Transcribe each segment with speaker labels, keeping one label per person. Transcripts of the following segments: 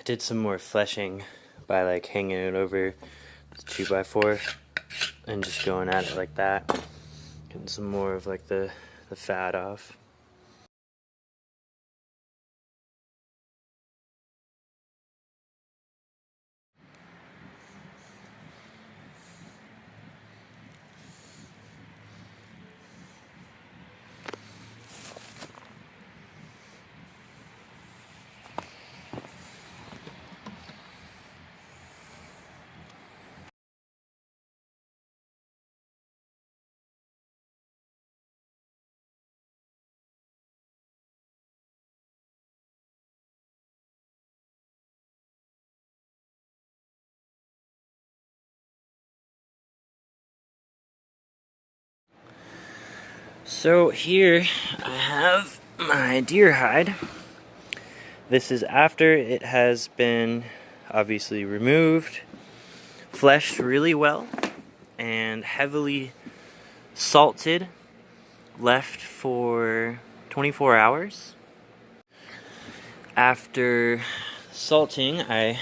Speaker 1: did some more fleshing by like hanging it over the 2x4 and just going at it like that, getting some more of like the fat off. So here I have my deer hide. This is after it has been obviously removed, fleshed really well, and heavily salted, left for 24 hours. After salting, I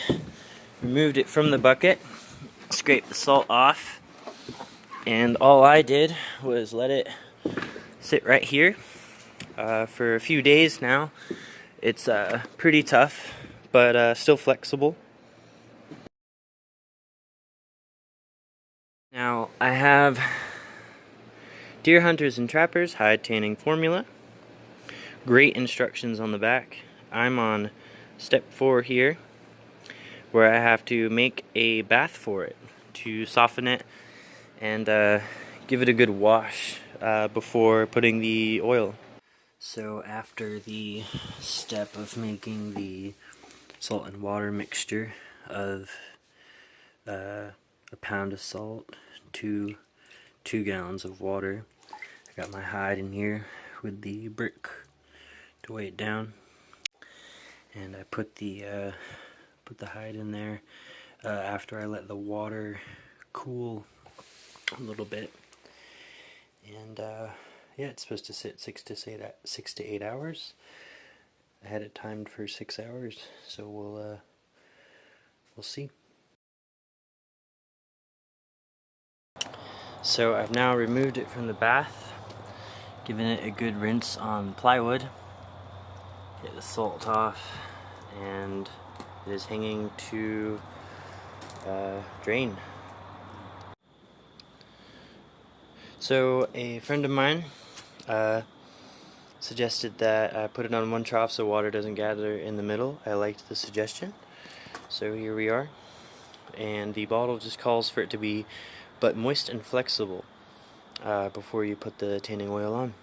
Speaker 1: removed it from the bucket, scraped the salt off, and all I did was let it sit right here for a few days now. It's pretty tough, but still flexible. Now I have Deer Hunters and Trappers Hide Tanning Formula. Great instructions on the back. I'm on step 4 here, where I have to make a bath for it to soften it and give it a good wash before putting the oil. So after the step of making the salt and water mixture of a pound of salt to 2 gallons of water, I got my hide in here with the brick to weigh it down, and I put the hide in there after I let the water cool a little bit, and yeah, it's supposed to sit 6 to 8 hours. I had it timed for 6 hours, so we'll see. So I've now removed it from the bath, given it a good rinse on plywood, get the salt off, and it is hanging to drain. So a friend of mine suggested that I put it on one trough so water doesn't gather in the middle. I liked the suggestion, so here we are. And the bottle just calls for it to be but moist and flexible before you put the tanning oil on.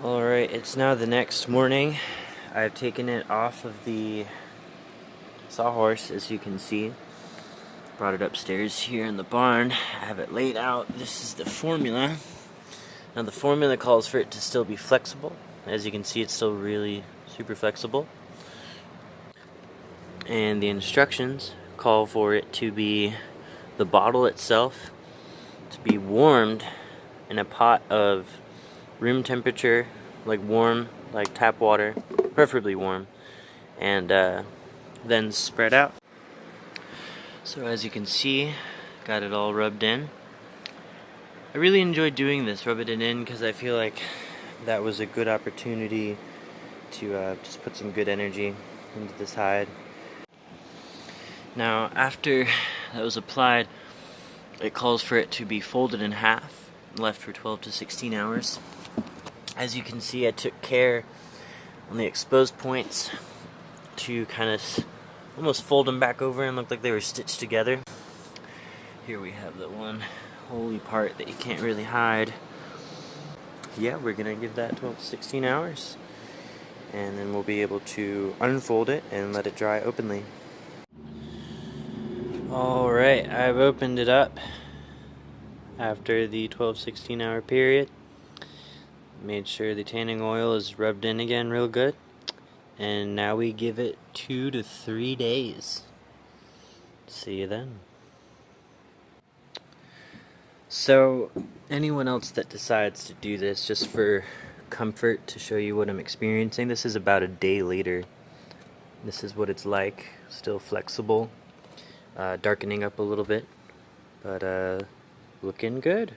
Speaker 1: Alright, it's now the next morning. I've taken it off of the sawhorse, as you can see. Brought it upstairs here in the barn. I have it laid out. This is the formula. Now the formula calls for it to still be flexible. As you can see, it's still really super flexible. And the instructions call for it to be, the bottle itself, to be warmed in a pot of room temperature, like warm, like tap water, preferably warm, and then spread out. So as you can see, got it all rubbed in. I really enjoyed doing this, rubbing it in, because I feel like that was a good opportunity to just put some good energy into this hide. Now after that was applied, it calls for it to be folded in half, left for 12 to 16 hours. As you can see, I took care on the exposed points to kind of almost fold them back over and look like they were stitched together. Here we have the one holy part that you can't really hide. Yeah, we're gonna give that 12 to 16 hours, and then we'll be able to unfold it and let it dry openly. Alright, I've opened it up after the 12-16 hour period. Made sure the tanning oil is rubbed in again real good. And now we give it 2 to 3 days. See you then. So, anyone else that decides to do this just for comfort to show you what I'm experiencing. This is about a day later. This is what it's like. Still flexible, darkening up a little bit, but looking good.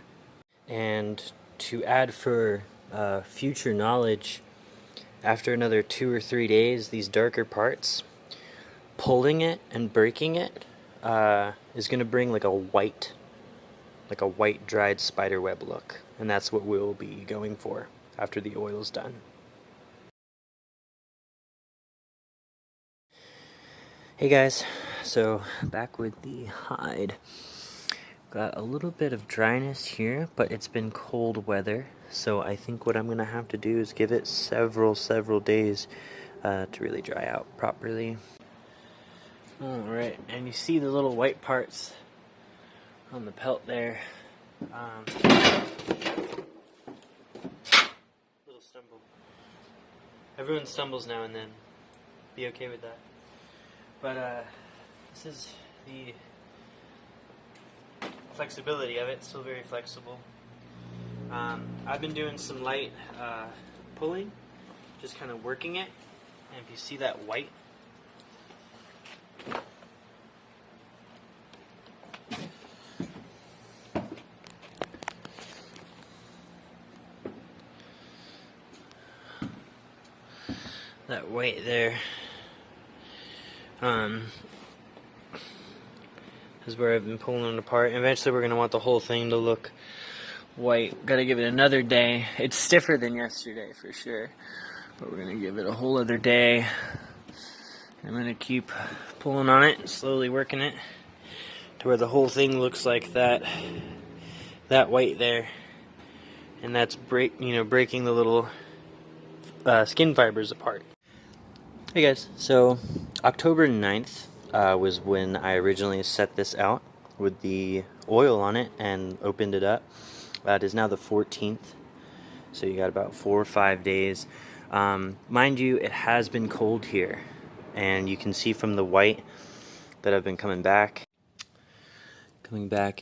Speaker 1: And to add for future knowledge, after another 2 or 3 days, these darker parts, pulling it and breaking it is going to bring like a white dried spider web look, and that's what we'll be going for after the oil's done. Hey guys, so back with the hide. Got a little bit of dryness here, but it's been cold weather, so I think what I'm gonna have to do is give it several days to really dry out properly. Alright, and you see the little white parts on the pelt there. Little stumble. Everyone stumbles now and then. Be okay with that. But this is the flexibility of it. Still very flexible. I've been doing some light pulling, just kind of working it. And if you see that white, there is where I've been pulling it apart. Eventually we're going to want the whole thing to look white. Got to give it another day. It's stiffer than yesterday for sure, but we're going to give it a whole other day. I'm going to keep pulling on it and slowly working it to where the whole thing looks like that white there, and that's breaking the little skin fibers apart. Hey guys, so October 9th was when I originally set this out with the oil on it and opened it up. It is now the 14th, so you got about 4 or 5 days. Mind you, it has been cold here, and you can see from the white that I've been coming back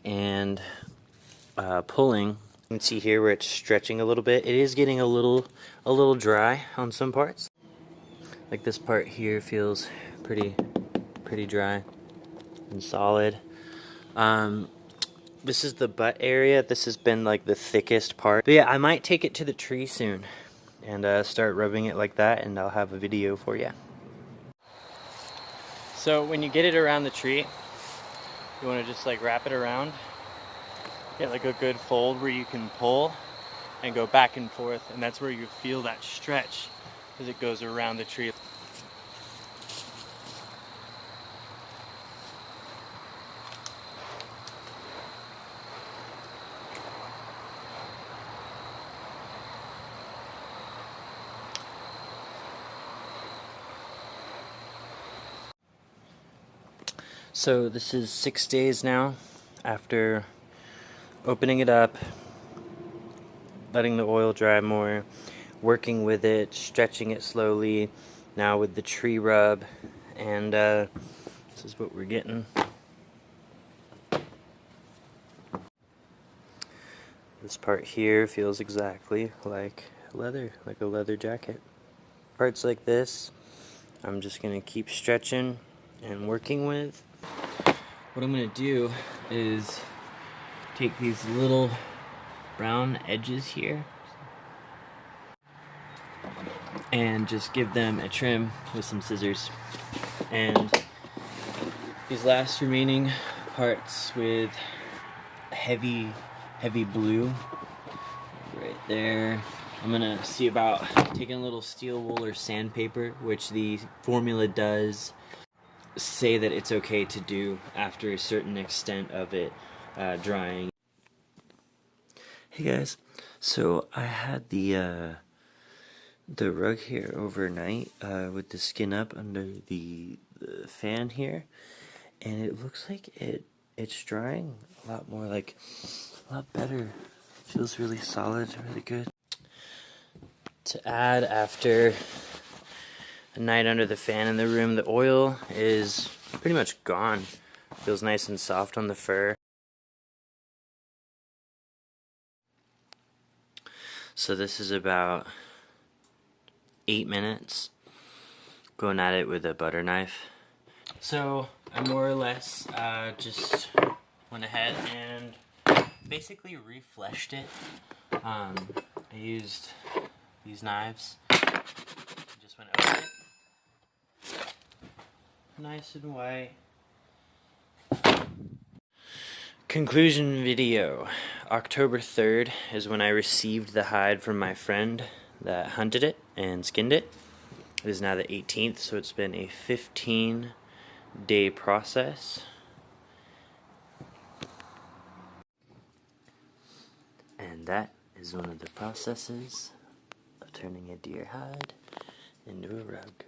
Speaker 1: and pulling. You can see here where it's stretching a little bit. It is getting a little dry on some parts. Like this part here feels pretty dry and solid. This is the butt area. This has been like the thickest part. But yeah, I might take it to the tree soon and start rubbing it like that, and I'll have a video for you. So when you get it around the tree, you want to just like wrap it around. Get like a good fold where you can pull and go back and forth, and that's where you feel that stretch as it goes around the tree. So this is 6 days now after opening it up, letting the oil dry more, working with it, stretching it slowly, now with the tree rub, and this is what we're getting. This part here feels exactly like leather, like a leather jacket. Parts like this, I'm just going to keep stretching and working with. What I'm going to do is take these little brown edges here and just give them a trim with some scissors. And these last remaining parts with heavy blue right there, I'm gonna see about taking a little steel wool or sandpaper, which the formula does say that it's okay to do after a certain extent of it drying. Hey guys, so I had the rug here overnight with the skin up under the fan here, and it looks like it's drying a lot more, like a lot better. Feels really solid, really good. To add, after a night under the fan in the room, the oil is pretty much gone. Feels nice and soft on the fur. So this is about 8 minutes going at it with a butter knife. So I more or less just went ahead and basically refleshed it. I used these knives, just went over it, nice and white. Conclusion video. October 3rd is when I received the hide from my friend that hunted it and skinned it. It is now the 18th, so it's been a 15-day process. And that is one of the processes of turning a deer hide into a rug.